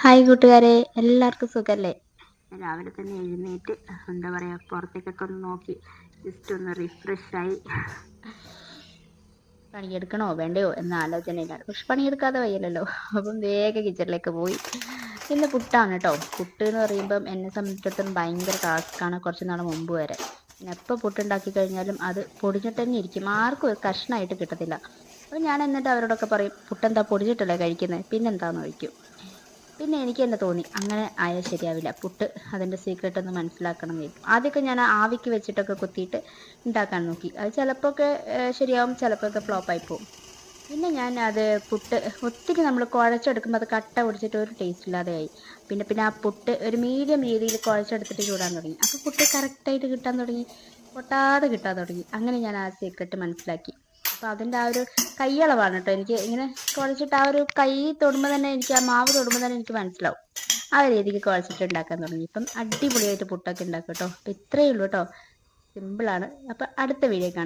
Hi കൂട്ടുകാരെ, എല്ലാവർക്കും സുഖല്ലേ? രാവിലെ തന്നെ എഴുന്നേറ്റ് എന്താ പറയുക, പുറത്തേക്കൊക്കെ ഒന്ന് നോക്കി ജസ്റ്റ് ഒന്ന് റിഫ്രഷായി. പണിയെടുക്കണോ വേണ്ടയോ എന്ന ആലോചനയിലാണ്. പക്ഷെ പണിയെടുക്കാതെ വയ്യല്ലോ, അപ്പം വേഗം കിച്ചണിലേക്ക് പോയി. ഇന്ന് പുട്ടാണ് കേട്ടോ. പുട്ട് എന്ന് പറയുമ്പം എന്നെ സംബന്ധിച്ചിടത്തോളം ഭയങ്കര ടാസ്ക്കാണ്. കുറച്ച് നാൾ മുമ്പ് വരെ എപ്പോൾ പുട്ടുണ്ടാക്കി കഴിഞ്ഞാലും അത് പൊടിഞ്ഞിട്ട് തന്നെ ഇരിക്കും, ആർക്കും ഒരു കഷ്ണമായിട്ട് കിട്ടത്തില്ല. അപ്പം ഞാൻ എന്നിട്ട് അവരോടൊക്കെ പറയും, പുട്ടെന്താ പൊടിഞ്ഞിട്ടല്ലേ കഴിക്കുന്നത്, പിന്നെന്താന്ന് ചോദിക്കും. പിന്നെ എനിക്ക് തന്നെ തോന്നി അങ്ങനെ ആയാൽ ശരിയാവില്ല, പുട്ട് അതിൻ്റെ സീക്രട്ട് ഒന്ന് മനസ്സിലാക്കണം എന്ന്. ആദ്യമൊക്കെ ഞാൻ ആവിക്ക് വെച്ചിട്ടൊക്കെ കുത്തിയിട്ട് ഉണ്ടാക്കാൻ നോക്കി. അത് ചിലപ്പോൾ ഒക്കെ ശരിയാവും, ചിലപ്പോൾ ഒക്കെ ഫ്ലോപ്പായി പോകും. പിന്നെ ഞാൻ അത് പുട്ട് ഒത്തിരി നമ്മൾ കുഴച്ചെടുക്കുമ്പോൾ അത് കട്ട പിടിച്ചിട്ട് ഒരു ടേസ്റ്റ് ഇല്ലാതെയായി. പിന്നെ പിന്നെ ആ പുട്ട് ഒരു മീഡിയം രീതിയിൽ കുഴച്ചെടുത്തിട്ട് ചൂടാൻ തുടങ്ങി. അപ്പോൾ പുട്ട് കറക്റ്റായിട്ട് കിട്ടാൻ തുടങ്ങി, പൊട്ടാതെ കിട്ടാൻ തുടങ്ങി. അങ്ങനെ ഞാൻ ആ സീക്രട്ട് മനസ്സിലാക്കി. അപ്പോൾ അതിൻ്റെ ആ ഒരു കൈയളവാണ് കേട്ടോ, എനിക്ക് ഇങ്ങനെ കുഴച്ചിട്ട് ആ ഒരു കൈ തൊടുമ്പോൾ തന്നെ എനിക്ക് ആ മാവ് തൊടുമ്പോൾ തന്നെ എനിക്ക് മനസ്സിലാവും. ആ ഒരു രീതിക്ക് കുഴച്ചിട്ട് ഉണ്ടാക്കാൻ തുടങ്ങി. ഇപ്പം അടിപൊളിയായിട്ട് പുട്ടൊക്കെ ഉണ്ടാക്കും കേട്ടോ. അപ്പം ഇത്രയേ ഉള്ളൂ കേട്ടോ, സിമ്പിളാണ്. അപ്പം അടുത്ത വീഡിയോ കാണാം.